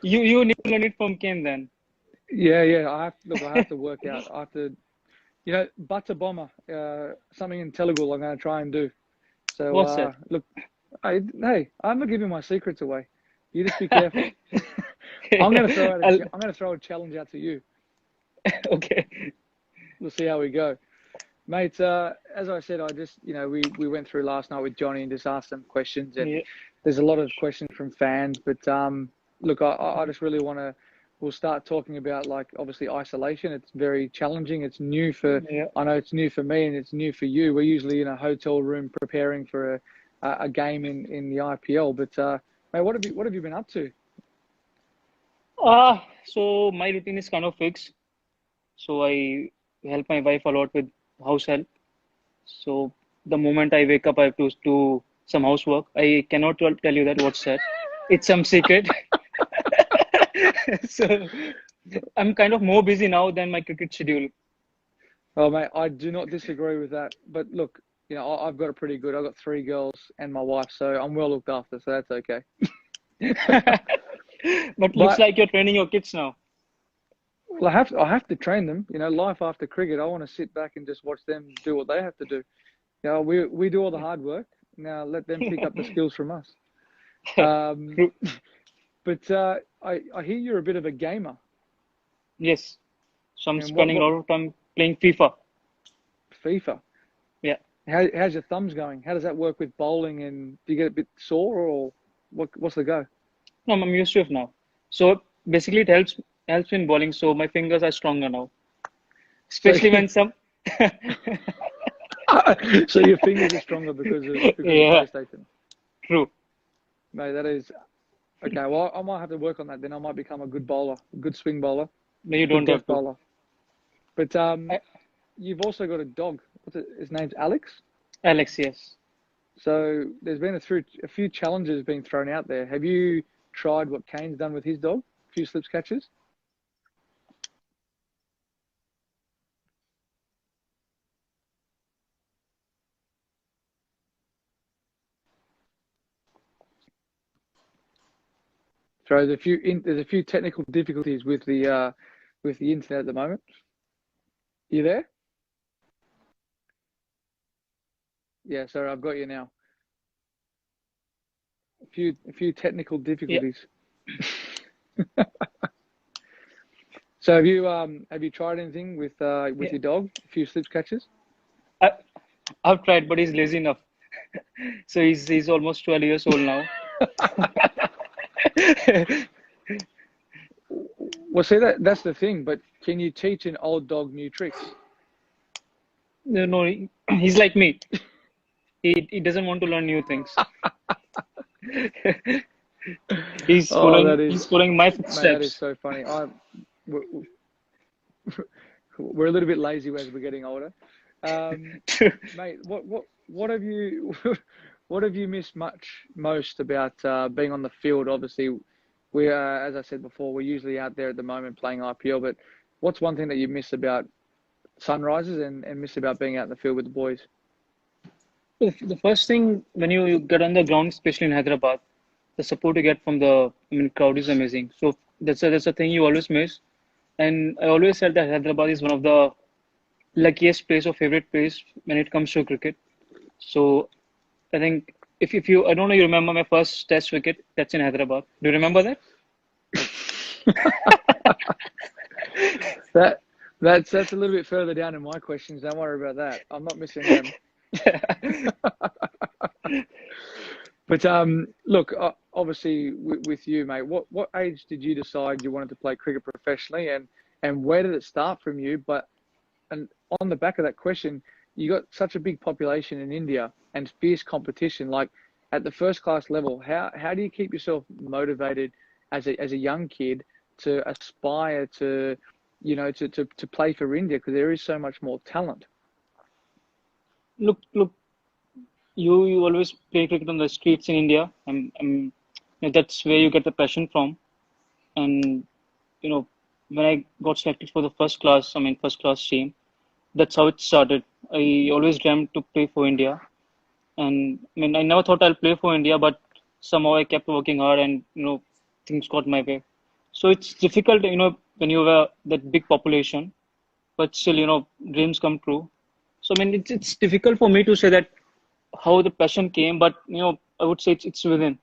You need to learn it from Ken then. Yeah. I have to work out. I have to, butter bomber, something in Telugu I'm going to try and do. So, What's that? look, hey, I'm not giving my secrets away. You just be careful. I'll, I'm going to throw a challenge out to you. okay. We'll see how we go. Mate, as I said, I just, we went through last night with Johnny and just asked some questions, and Yeah. there's a lot of questions from fans. But look, I just really want to. We'll start talking about, like, obviously isolation. It's very challenging. It's new for. Yeah. I know it's new for me and it's new for you. We're usually in a hotel room preparing for a game in the IPL. But mate, what have you been up to? So my routine is kind of fixed. So I help my wife a lot with house help. So the moment I wake up, I have to do some housework. I cannot tell you that what's that. It's some secret. So I'm kind of more busy now than my cricket schedule. Oh, mate, I do not disagree with that. But look, I've got it pretty good. I've got three girls and my wife, so I'm well looked after. So that's okay. But looks But like you're training your kids now. well, I have to train them. Life after cricket, I want to sit back and just watch them do what they have to do. We do all the hard work. Now let them pick up the skills from us. Um, True. but I hear you're a bit of a gamer. Yes. So I'm And what spending a what lot of time playing FIFA. FIFA? Yeah. How's your thumbs going? How does that work with bowling? And do you get a bit sore, or what's the go? No, I'm used to it now. So basically, it helps in bowling. So my fingers are stronger now, So especially when some. so your fingers are stronger because of Yeah, PlayStation. true. Mate, that is okay. Well, I might have to work on that. Then I might become a good bowler, a good swing bowler, No, you good don't death have to. bowler. But I, you've also got a dog. What's it? His name's Alex. Alex, yes. So there's been a few challenges being thrown out there. Have you tried what Kane's done with his dog? A few slips catches. So there's a few technical difficulties with the internet at the moment. You there? Yeah. Sorry, I've got you now. A few technical Yeah, difficulties. So have you tried anything with yeah. your dog? A few slips catches. I, I've tried, but he's lazy enough. So he's almost 12 years old now. Well, see that's the thing. But can you teach an old dog new tricks? No, he's like me. He doesn't want to learn new things. He's Oh, following he's following my mate, that is footsteps. so funny. We're, we're a little bit lazy as we're getting older. Mate, what have you what have you missed most about being on the field? Obviously, as I said before, we're usually out there at the moment playing IPL. But what's one thing that you miss about sunrises and miss about being out in the field with the boys? The first thing when you get on the ground, especially in Hyderabad, the support you get from the crowd is amazing. So that's a thing you always miss. And I always said that Hyderabad is one of the luckiest place or favorite place when it comes to cricket. So I think if you I don't know you remember my first test wicket, that's in Hyderabad. Do you remember that? That that's a little bit further down in my questions. Don't worry about that. I'm not missing them. But look, obviously with you, mate. What age did you decide you wanted to play cricket professionally, and where did it start from you? But and on the back of that question, you got such a big population in India and fierce competition. Like at the first class level, how do you keep yourself motivated as a young kid to aspire to play for India, because there is so much more talent. Look, you always play cricket on the streets in India. That's where you get the passion from. And you know, when I got selected for the first class team, that's how it started. I always dreamt to play for India, and I never thought I'll play for India, but somehow I kept working hard, and things got my way. So it's difficult, when you have that big population, but still, dreams come true. So I mean, it's difficult for me to say that how the passion came, but I would say it's within.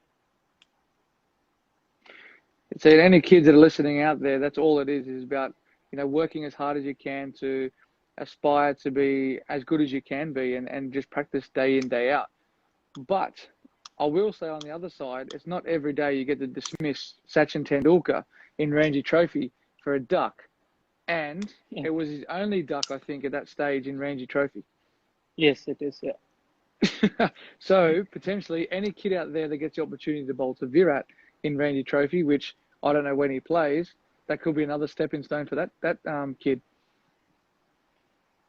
So any kids that are listening out there, that's all it is about, working as hard as you can to aspire to be as good as you can be and just practice day in, day out. But I will say on the other side, it's not every day you get to dismiss Sachin Tendulkar in Ranji Trophy for a duck. And Yeah. it was his only duck, I think, at that stage in Ranji Trophy. Yes, it is. Yeah. So potentially any kid out there that gets the opportunity to bowl to Virat in Ranji Trophy, which I don't know when he plays, that could be another stepping stone for that kid.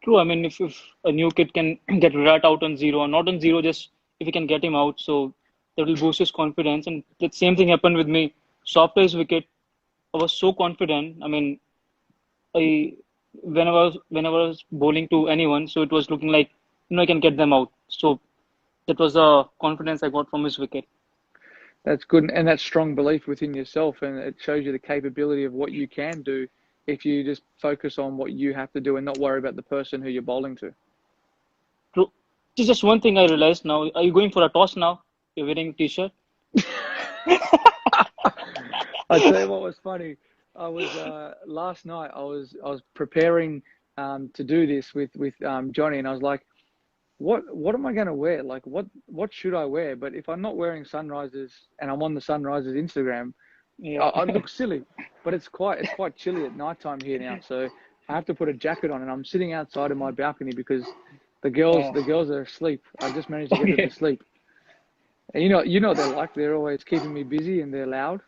True. I mean, if a new kid can get Virat out on zero, or not on zero, just if he can get him out, so that will boost his confidence. And the same thing happened with me. So after his wicket, I was so confident. I mean, I whenever I was bowling to anyone, so it was looking like I can get them out. So that was the confidence I got from his wicket. That's good, and that's strong belief within yourself, and it shows you the capability of what you can do if you just focus on what you have to do and not worry about the person who you're bowling to. True. Just one thing I realized now. Are you going for a toss now? You're wearing a t-shirt. I tell you what was funny. I was last night. I was preparing to do this with Johnny, and I was like, what am I going to wear? Like, what should I wear? But if I'm not wearing Sunrisers and I'm on the Sunrisers Instagram, Yeah. I look silly. But it's quite chilly at nighttime here now, so I have to put a jacket on, and I'm sitting outside in my balcony because the girls Oh, the girls are asleep. I just managed to get them to okay. sleep. And you know what they're like. They're always keeping me busy and they're loud.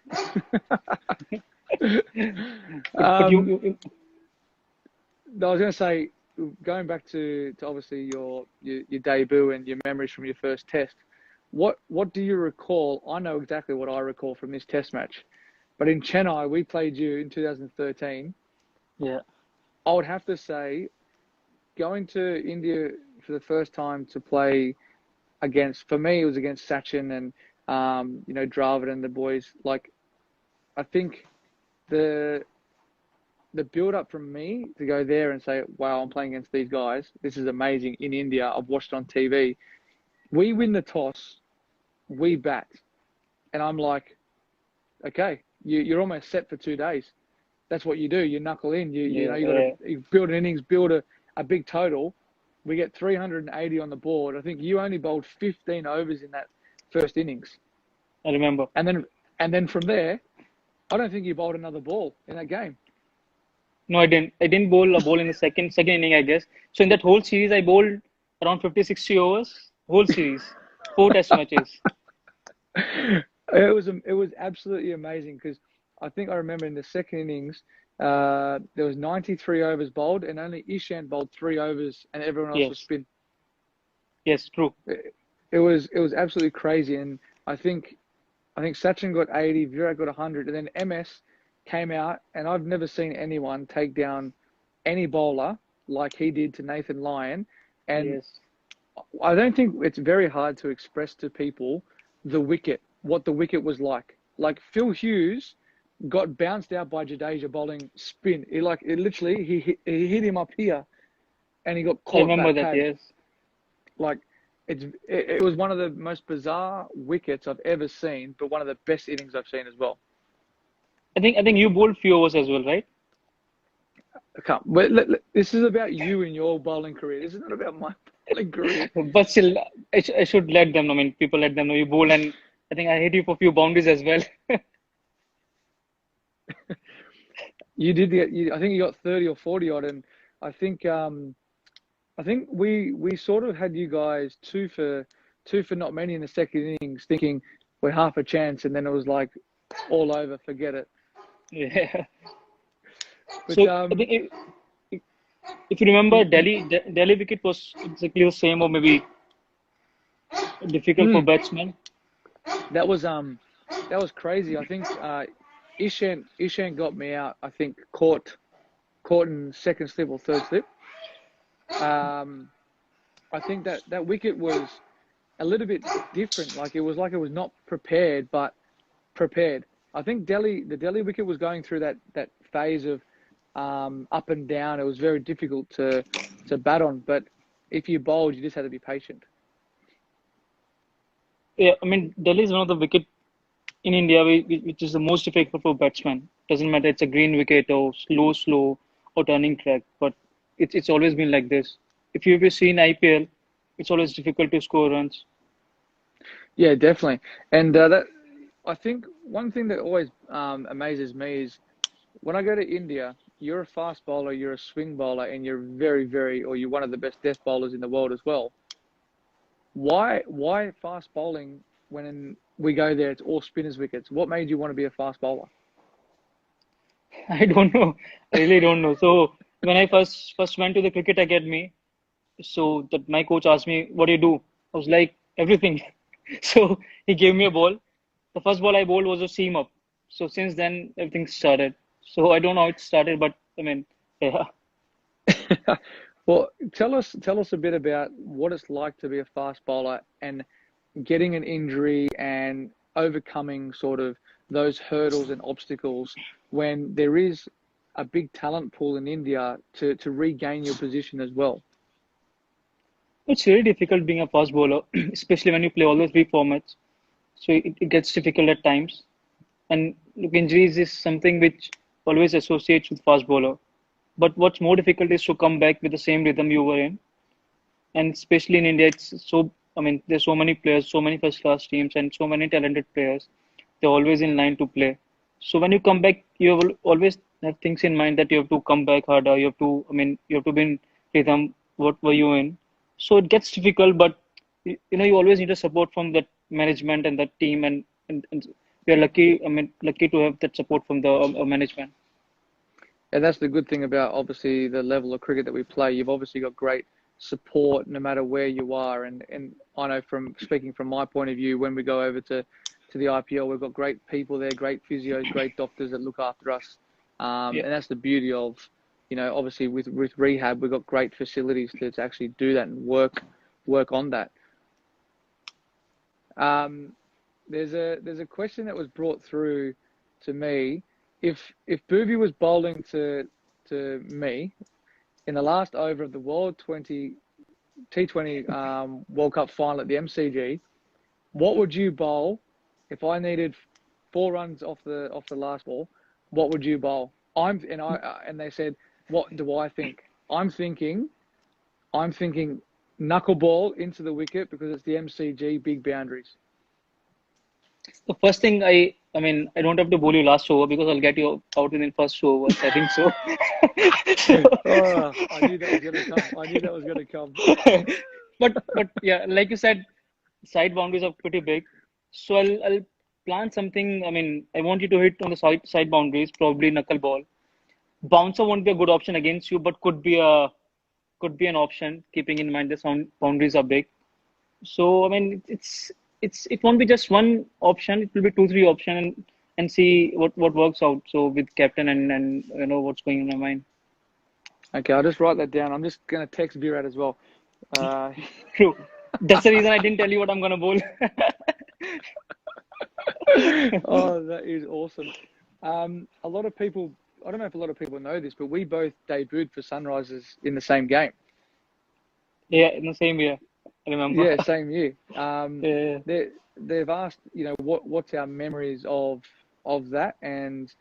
But you, um, you, you I was going to say, going back to obviously your debut and your memories from your first test, what do you recall? I know exactly what I recall from this test match, but in Chennai, we played you in 2013. yeah, I would have to say, going to India for the first time to play against, for me, it was against Sachin and, Dravid and the boys. Like, I think the the build up from me to go there and say, wow, I'm playing against these guys. This is amazing in India. I've watched on TV. We win the toss, we bat. And I'm like, okay, you're almost set for 2 days. That's what you do. You knuckle in. You know, yeah, you got to build an innings, build a big total. We get 380 on the board. I think you only bowled 15 overs in that first innings. I remember. And then from there, I don't think you bowled another ball in that game. No, I didn't. I didn't bowl a ball in the second inning, I guess. So in that whole series, I bowled around 50, 60 overs. Whole series, four test matches. It was absolutely amazing because I think I remember in the second innings there was 93 overs bowled and only Ishant bowled 3 overs and everyone else was Yes, spin. yes, true. It was absolutely crazy, and I think Sachin got 80, Virat got 100, and then MS came out, and I've never seen anyone take down any bowler like he did to Nathan Lyon, and Yes, I don't think it's very hard to express to people what the wicket was like. Like Phil Hughes got bounced out by Jadeja bowling spin. He hit him up here and he got I caught remember back that. pad. Yes, Like it was one of the most bizarre wickets I've ever seen, but one of the best innings I've seen as well. I think you bowled few overs as well, right? I can't. This is about you and your bowling career. This is not about my bowling career. But still, I should let them know. I mean, people let them know you bowl, and I think I hit you for a few boundaries as well. You did get. I think you got 30 or 40 odd, and I think we sort of had you guys two for not many in the second innings, thinking we're half a chance, and then it was like all over, forget it. Yeah. But So I think if you remember, Delhi wicket was exactly the same, or maybe difficult for mm, batsmen. that was crazy. I think Ishant got me out. I think caught in second slip or third slip. Um, I think that wicket was a little bit different. Like it was not prepared, but prepared. I think the Delhi wicket was going through that phase of up and down. It was very difficult to bat on, but if you bowled, you just had to be patient. Yeah, I mean, Delhi is one of the wicket in India which is the most difficult for batsmen. Doesn't matter it's a green wicket or slow or turning track, but it's always been like this. If you've ever seen IPL, it's always difficult to score runs. Yeah, definitely. And that I think one thing that always amazes me is when I go to India, you're a fast bowler, you're a swing bowler, and you're or you're one of the best death bowlers in the world as well. Why fast bowling when we go there? It's all spinners wickets. What made you want to be a fast bowler? I don't know. I really don't know. So when I first went to the cricket academy, so that my coach asked me, "What do you do?" I was like, "Everything." So he gave me a ball. The first ball I bowled was a seam up. So since then everything started. So I don't know how it started, but I mean, yeah. Well, tell us a bit about what it's like to be a fast bowler and getting an injury and overcoming sort of those hurdles and obstacles when there is a big talent pool in India to regain your position as well. It's really difficult being a fast bowler, especially when you play all those three formats. So it gets difficult at times. And look, injuries is something which always associates with fast bowler. But what's more difficult is to come back with the same rhythm you were in. And especially in India, it's so, I mean, there's so many players, so many first class teams, and so many talented players. They're always in line to play. So when you come back, you will always have things in mind that you have to come back harder. You have to, I mean, you have to be in rhythm. What were you in? So it gets difficult, but you know, you always need a support from that management and that team, and we are lucky. I mean, lucky to have that support from the management. And that's the good thing about obviously the level of cricket that we play. You've obviously got great support no matter where you are. And I know from speaking from my point of view, when we go over to the IPL, we've got great people there, great physios, great doctors that look after us. Yeah. And that's the beauty of, obviously with rehab, we've got great facilities to actually do that and work on that. Um, there's a question that was brought through to me. If Booby was bowling to me in the last over of the World T20 World Cup final at the MCG, what would you bowl if I needed 4 runs off the last ball? What would you bowl? And they said, what do I think? I'm thinking knuckleball into the wicket because it's the MCG, big boundaries. The first thing I mean, I don't have to bowl you last over because I'll get you out within first 2 overs. I think so. Oh, I knew that was going to come. I knew that was going to come. But yeah, like you said, side boundaries are pretty big. So I'll plan something. I mean, I want you to hit on the side boundaries, probably knuckleball. Bouncer won't be a good option against you, but could be an option, keeping in mind the sound boundaries are big. So I mean, it won't be just one option. It will be two, three option, and see what works out. So with captain and you know what's going in my mind. Okay, I'll just write that down. I'm just going to text Virat as well. True. That's the reason I didn't tell you what I'm gonna bowl. Oh, that is awesome. A lot of people, I don't know if a lot of people know this, but we both debuted for Sunrisers in the same game. Yeah, in the same year. I remember. Yeah, same year. Yeah. They've asked, what's our memories of that, and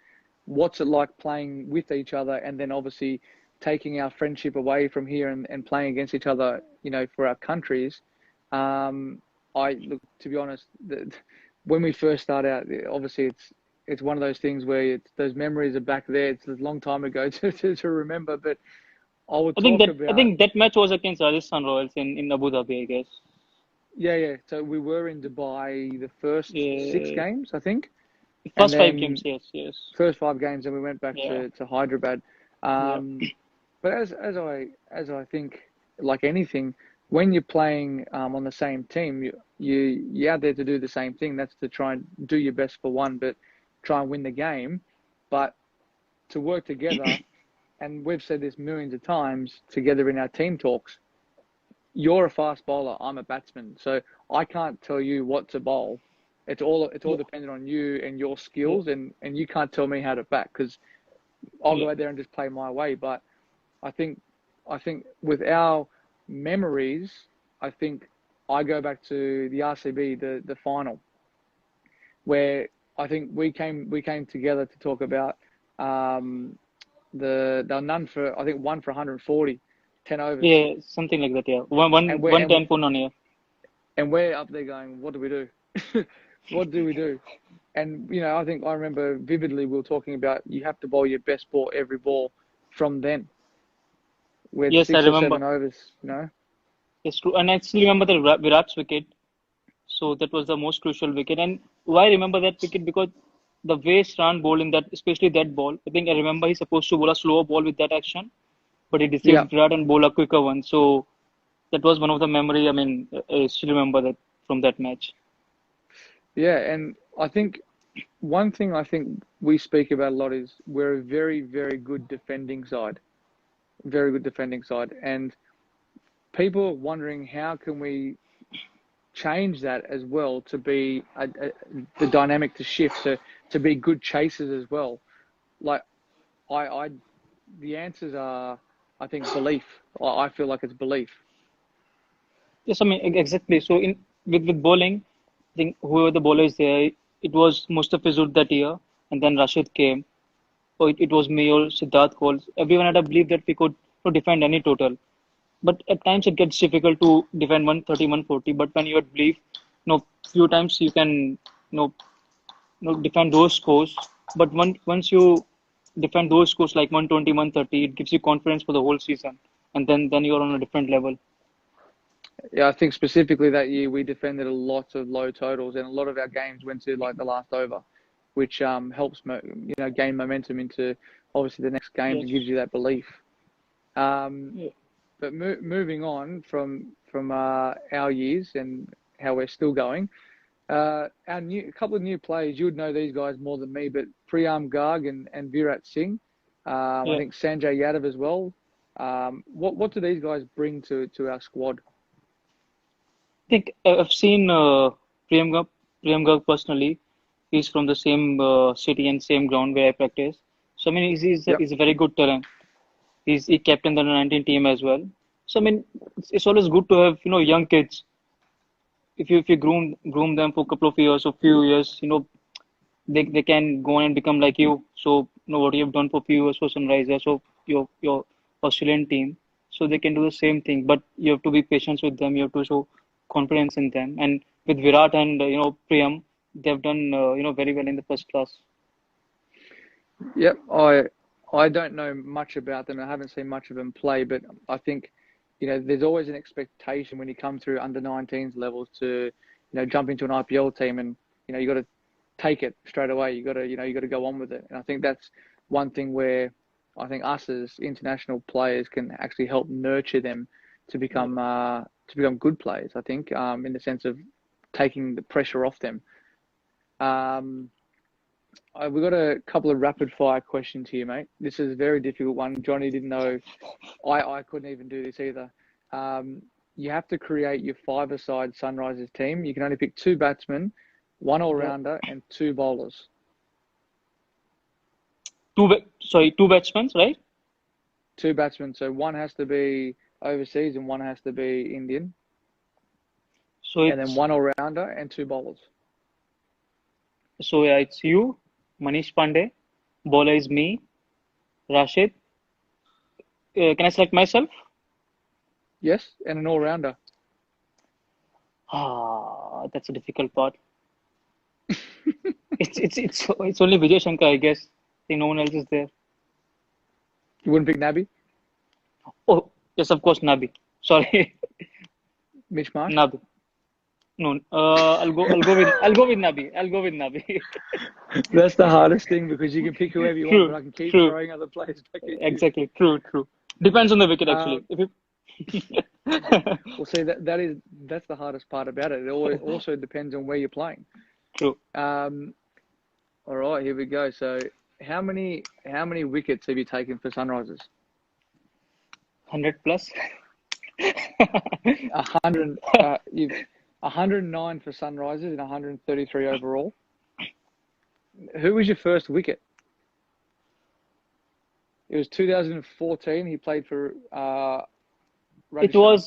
what's it like playing with each other, and then obviously taking our friendship away from here and playing against each other, for our countries. I look, to be honest, when we first start out, obviously it's one of those things where those memories are back there. It's a long time ago to remember, but I will talk I about. think that match was against Rajasthan Royals in Abu Dhabi, I guess. Yeah. So we were in Dubai the first 6 games, I think, and First 5 games, then yes. first 5 games, and we went back Yeah. to Hyderabad. Yeah. But as I think, like anything, when you're playing on the same team, you're out there to do the same thing. That's to try and do your best for one, but try and win the game. But to work together, and we've said this millions of times together in our team talks. You're a fast bowler. I'm a batsman, so I can't tell you what to bowl. It's all Yeah. dependent on you and your Yeah. skills, and you can't tell me how to bat because I'll Yeah. go out there and just play my way. But I think with our memories, I think I go back to the RCB, the final, where I think we came together to talk about the none for, I think, 1 for 140, 10 overs, Yeah. Something like that. Yeah. and One 10 for none. Yeah. we're up there going, what do we do? What do we do? And I think I remember vividly we were talking about you have to bowl your best ball every ball from then. With Yes, I 6 or 7 remember. overs. It's true, and I still remember the Virat's wicket. So that was the most crucial wicket. And why I remember that wicket? Because the way Strand bowled in that, especially that ball, I think I remember he's supposed to bowl a slower ball with that action, but he Yeah, deceived Virat and bowl a quicker one. So that was one of the memory. I mean, I still remember that from that match. yeah, and I think one thing I think we speak about a lot is we're a very, very good defending side, very good defending side, and people are wondering how can we change that as well to be the dynamic to shift to be good chasers as well. Like I the answers are, I think, belief. I feel like it's belief. Yes, I mean exactly. So in with bowling, I think whoever the bowler is there, it was Mustafizur that year, and then Rashid came. Or it was me or Siddharth Cole. Everyone had a belief that we could defend any total. But at times it gets difficult to defend 130, 140. But when you believe, few times you can, defend those scores. But once you defend those scores like 120, 130, it gives you confidence for the whole season. And then you're on a different level. Yeah, I think specifically that year we defended a lot of low totals, and a lot of our games went to like the last over, which helps gain momentum into obviously the next games Yes. and gives you that belief. Um, Yeah. but moving on from our years and how we're still going, a couple of new players, you would know these guys more than me, but Priyam Garg and Virat Singh, I Yeah. think Sanjay Yadav as well. What do these guys bring to our squad? I think I've seen Priyam Garg personally. He's from the same city and same ground where I practice. So I mean, Yep. he's a very good talent. He captained the under 19 team as well. So I mean, it's always good to have young kids. If you groom them for a couple of years or few years, they can go on and become like you. So what you have done for few years for Sunrisers or your Australian team, so they can do the same thing. But you have to be patient with them. You have to show confidence in them. And with Virat and Priyam, they've done very well in the first class. Yep, I don't know much about them. I haven't seen much of them play, but I think there's always an expectation when you come through under 19s levels to jump into an IPL team, and you got to take it straight away. You got to go on with it. And I think that's one thing where I think us as international players can actually help nurture them to become good players. I think in the sense of taking the pressure off them. Um, we've got a couple of rapid fire questions here, mate. This is a very difficult one. Johnny didn't know. I couldn't even do this either. You have to create your five-a-side Sunrisers team. You can only pick two batsmen, one Yeah. all-rounder, and two bowlers. Two batsmen, right? Two batsmen. So one has to be overseas and one has to be Indian. So And then it's one all-rounder and two bowlers. so yeah, it's you, Manish Pandey. Bowler is me, Rashid. Can I select myself? Yes, and an all-rounder. That's a difficult part. It's only Vijay Shankar, I guess. I think no one else is there. You wouldn't pick Nabi? Oh, yes, of course, Nabi. Sorry, Mitch Marsh? Nabi. No, I'll go with Nabi. I'll go with Nabi. That's the hardest thing because you can pick whoever you want, but True, I can keep true, throwing other players back at you. exactly, true. Depends on the wicket actually. Um, If you well, see that's the hardest part about it. It also depends on where you're playing. True. Um, all right, here we go. So, how many wickets have you taken for Sunrisers? 100 plus. 100. 109 for Sunrisers and 133 overall. Who was your first wicket? It was 2014. He played for It Rajasthan. was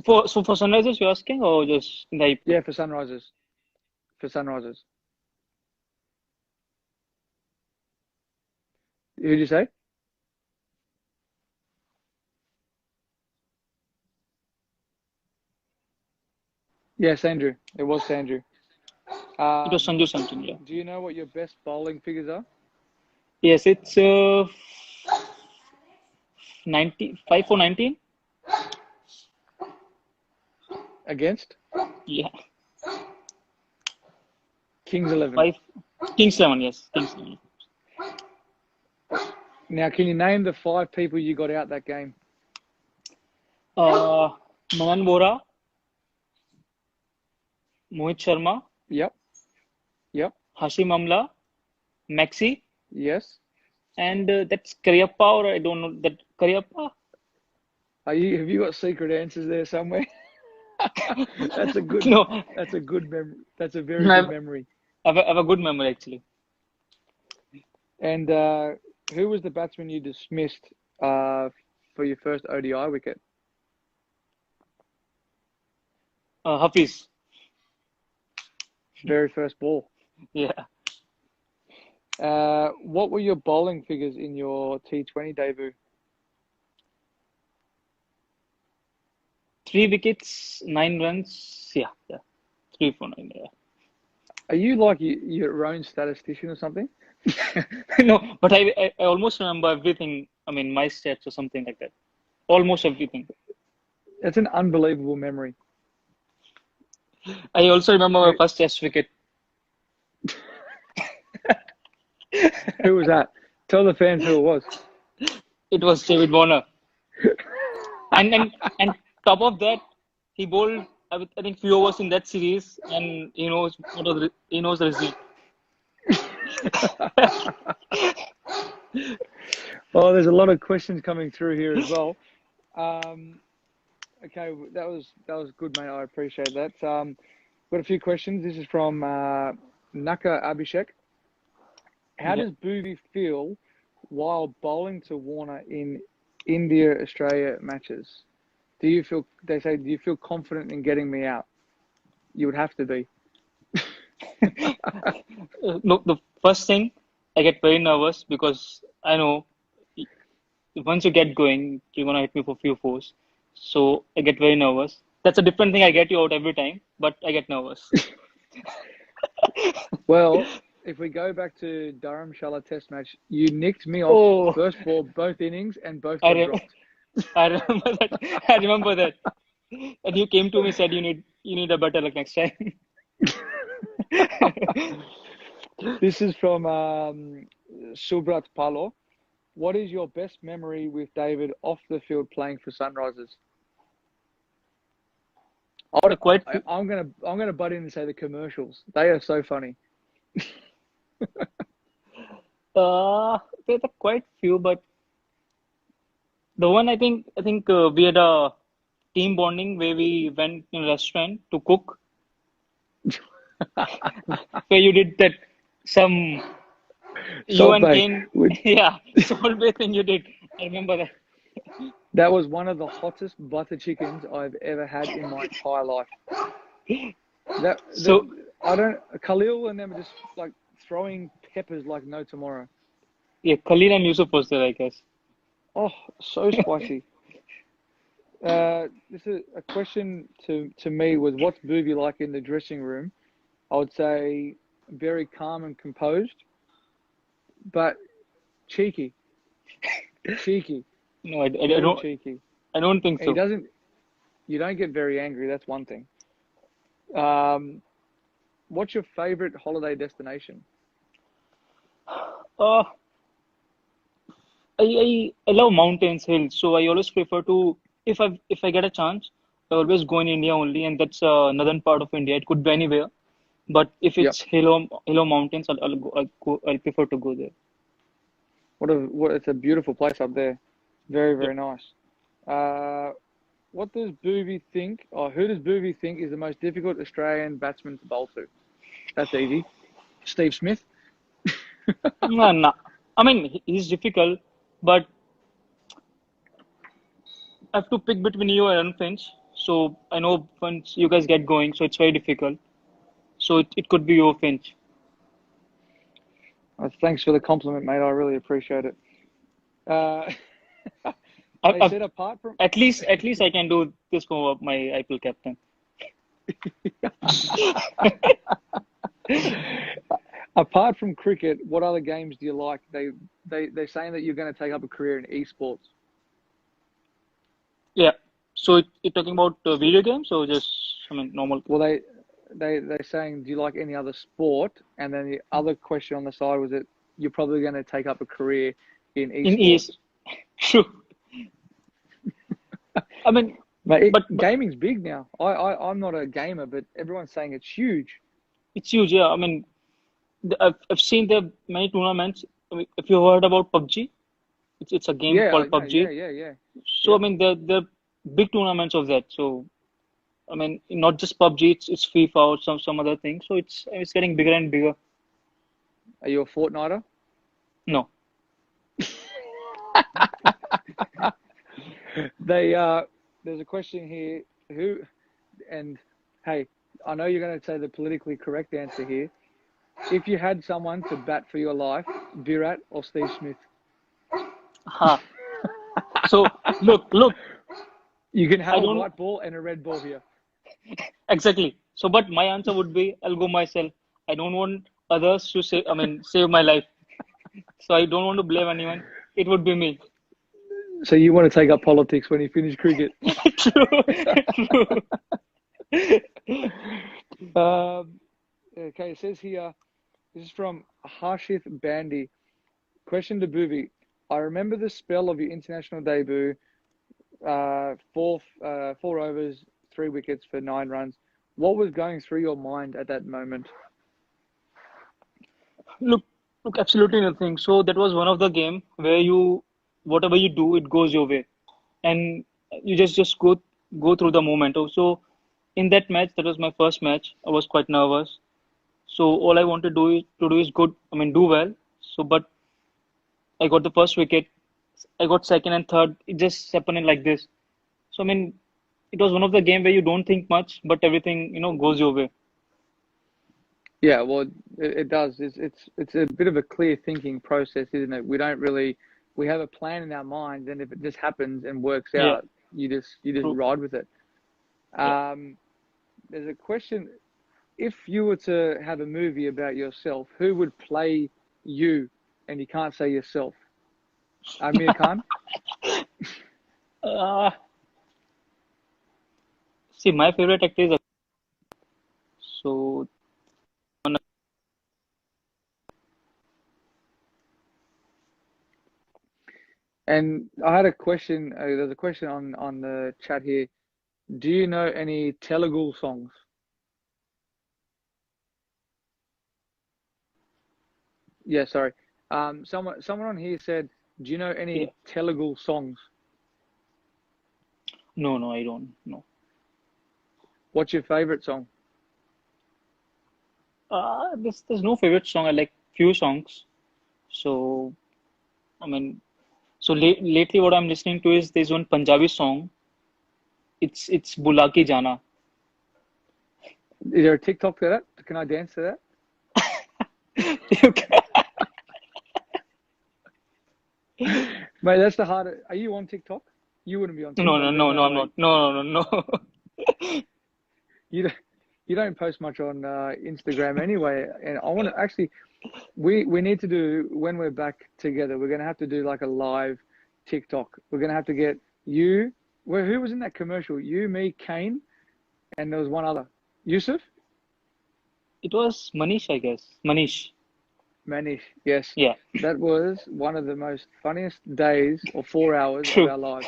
for Sunrisers you're asking or just in the IPL? Yeah, for Sunrisers. For Sunrisers. Who did you say? Yes, Andrew. It was Andrew. It was Sanju something, yeah. Do you know what your best bowling figures are? Yes, it's 95 for 19. Against Yeah, Kings 11. 5 Kings 11. Yes, Kings 11. Now, can you name the 5 people you got out that game? Manan Bora, Mohit Sharma, Yep. Yep. Hashim Amla, Maxi, Yes. and that's Karyappa, or I don't know that Karyappa. Have you got secret answers there somewhere? That's a good. No, That's a good memory. That's a very good I've, memory. I've a good memory actually. And who was the batsman you dismissed for your first ODI wicket? Hafiz. Very first ball. Yeah, What were your bowling figures in your T20 debut? 3 wickets, 9 runs. Yeah, yeah, 3 for 9. Yeah. Are you like your own statistician or something? No, but I almost remember everything. I mean, my stats or something like that. Almost everything. That's an unbelievable memory. I also remember my first Test wicket. Who was that? Tell the fans who it was. It was David Warner, and top of that, he bowled I think few overs in that series, and he knows the result. Oh, there's a lot of questions coming through here as well. Okay, that was good, mate. I appreciate that. Got a few questions. This is from Naka Abhishek. How Yeah. does Booby feel while bowling to Warner in India-Australia matches? Do you feel confident in getting me out? You would have to be. Look, the first thing, I get very nervous because I know once you get going, you're gonna hit me for few fours. So I get very nervous. That's a different thing. I get you out every time, but I get nervous. Well, if we go back to Dharamshala Test match, you nicked me off Oh, first ball, both innings, and both I, got re dropped. I remember that. I remember that. And you came to me said you need a better luck next time. This is from Subrat Palo. What is your best memory with David off the field playing for Sunrisers? Quite. I'm gonna butt in and say the commercials. They are so funny. There are quite few, but the one I think we had a team bonding where we went in a restaurant to cook, where you did that some you Salt and Bay. Kane, yeah, Salt Bay thing you did. I remember that. That was one of the hottest butter chickens I've ever had in my entire life. So Khalil and them are just like throwing peppers like no tomorrow. yeah, Khalil and Yusuf was there, I guess. Oh, so spicy. This is a question to me was what's Booby like in the dressing room? I would say very calm and composed, but cheeky. Cheeky. No, I Very don't. cheeky. I don't think And so. you don't get very angry, that's one thing. Um, what's your favorite holiday destination? Uh, I love mountains, hills, so I always prefer to if I get a chance, I always go in India only, and that's northern part of India. It could be anywhere, but if Yep. it's hillo mountains, I'll prefer to go there. It's a beautiful place up there. Very, very nice. Uh, what does Boovy think, or who does Boovy think is the most difficult Australian batsman to bowl to? That's easy. Steve Smith. No, no. I mean, he's difficult, but I have to pick between you and Finch. So I know once you guys get going, so it's very difficult. So it could be your Finch. Thanks for the compliment, mate. I really appreciate it. Uh, I, they I, said apart from at least I can do this for my IPL captain. apart from cricket, what other games do you like? They're saying that you're going to take up a career in esports. Yeah. So you're talking about video games or just, I mean, normal Well, they're saying, do you like any other sport? And then the other question on the side was that you're probably going to take up a career in in esports. ES? True. I mean, Mate, but gaming's big now. I'm not a gamer, but everyone's saying it's huge. it's huge. Yeah. I mean, I've seen the many tournaments. I mean, if you heard about PUBG, it's a game Yeah, I called know. Yeah, PUBG. yeah, yeah. So I Yep. mean, the big tournaments of that. So I mean, not just PUBG, it's FIFA or some other things. So it's getting bigger and bigger. Are you a Fortniter? No, They there's a question here. Who and hey, I know you're going to say the politically correct answer here. If you had someone to bat for your life, Virat or Steve Smith? ha. So look. You can have I a don't white ball and a red ball here. exactly. So, but my answer would be I'll go myself. I don't want others to say. I mean, save my life. So I don't want to blame anyone. It would be me. So you want to take up politics when you finish cricket? True. True. Okay, it says here, this is from Harshith Bandy. Question to Bhuvi. I remember the spell of your international debut, four overs, 3 wickets for 9 runs. What was going through your mind at that moment? Look, look, absolutely nothing. So that was one of the game where whatever you do, it goes your way, and you just go through the moment. Also, in that match, that was my first match. I was quite nervous. So all I want to do is good. I mean, do well. So, but I got the first wicket. I got second and third. It just happened like this. So I mean, it was one of the game where you don't think much, but everything goes your way. Yeah, well, it does. It's a bit of a clear thinking process, isn't it? We have a plan in our mind, and if it just happens and works Yeah, out, you just true. ride with it. Yeah. Um, there's a question: if you were to have a movie about yourself, who would play you? And you can't say yourself. Amir Khan. Uh, See, my favorite actor is so And I had a question. There's a question on the chat here. Do you know any Telugu songs? Yeah, sorry. Someone on here said, "Do you know yeah. any Telugu songs? No, no, I don't. No. What's your favorite song?" There's no favorite song. I like few songs. So I mean, so lately what I'm listening to is there's one Punjabi song. It's Bulaki Jana. Is there a TikTok for that? Can I dance to that? You can- Mate, that's the hardest. Are you on TikTok? You wouldn't be on No, no, TikTok. There's no, no no, I'm way. not. No, no, no, no. You don't, you don't post much on Instagram anyway. And I want to actually, we need to do when we're back together. We're gonna have to do like a live TikTok. We're gonna have to get you. Who was in that commercial? You, me, Kane, and there was one other. Yusuf? It was Manish, I guess. Manish. Manish. Yes. Yeah. That was one of the most funniest days or 4 hours of True. our lives.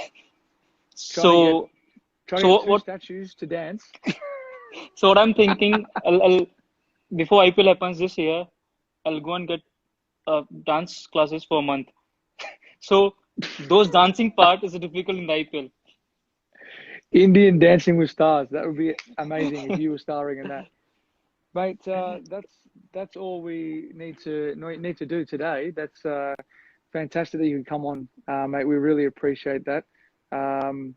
Trying to get So, trying to so get what, two what, statues to dance. so what I'm thinking, I'll before IPL happens this year, I'll go and get dance classes for a month. So those dancing part is difficult in the IPL. Indian Dancing with Stars. That would be amazing if you were starring in that, mate. That's all we need to do today. That's fantastic that you can come on, mate. We really appreciate that. Um,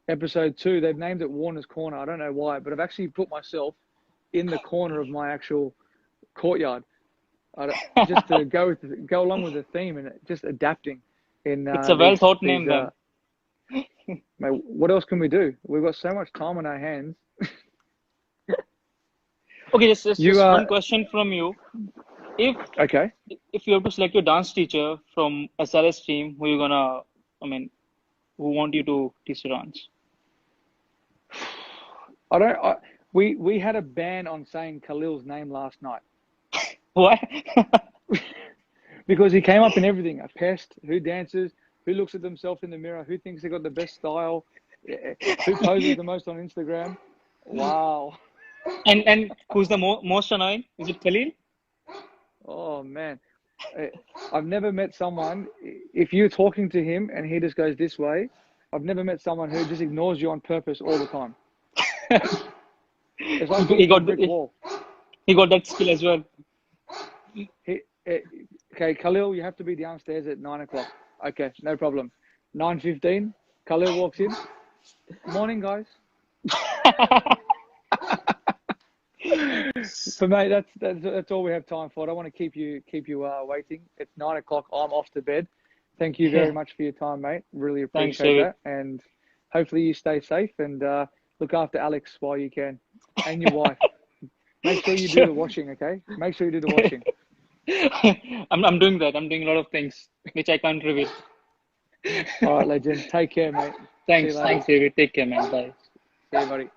episode 2, they've named it Warner's Corner. I don't know why, but I've actually put myself in the corner of my actual courtyard, just to go along with the theme and just adapting in It's a well thought these. name, man. Mate, what else can we do? We've got so much time on our hands. Okay, just You one question from you. If okay? if you have to select your dance teacher from SRS team, who you gonna, I mean, who want you to teach your dance? I don't. We had a ban on saying Khalil's name last night Why? because he came up in everything: a pest, who dances, who looks at themselves in the mirror, who thinks they got the best style, who poses the most on Instagram. Wow. And who's the most annoying? Is it Khalil? Oh man, I've never met someone. If you're talking to him and he just goes this way, I've never met someone who just ignores you on purpose all the time. It's like He talking to a got brick wall. he got that skill as well. He, okay, Khalil, you have to be downstairs at 9 o'clock. Okay, no problem. 9:15, Khalil walks in. Morning, guys. So, mate, that's all we have time for. I don't want to keep you waiting. It's 9 o'clock. I'm off to bed. Thank you very much for your time, mate. Really Thanks, appreciate David. that. And hopefully you stay safe and look after Alex while you can, and your wife. Make sure you do Sure. the washing, okay? Make sure you do the washing. I'm doing that. I'm doing a lot of things which I can't reveal. All right, legend. Take care, mate. See you later. Thanks, David. Take care, man. Bye. See you, buddy.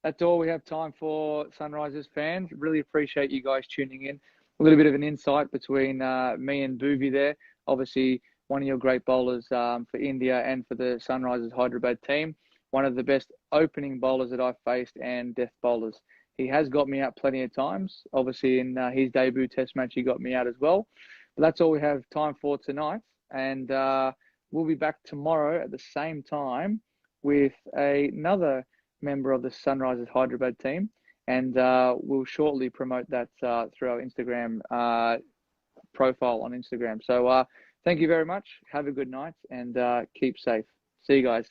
That's all we have time for, Sunrisers fans. Really appreciate you guys tuning in. A little bit of an insight between me and Bhuvi there. Obviously, one of your great bowlers for India and for the Sunrisers Hyderabad team. One of the best opening bowlers that I've faced and death bowlers. He has got me out plenty of times. Obviously, in his debut test match, he got me out as well. But that's all we have time for tonight. And we'll be back tomorrow at the same time with another member of the Sunrisers Hyderabad team, and we'll shortly promote that through our Instagram profile on Instagram. So thank you very much. Have a good night and keep safe. See you guys.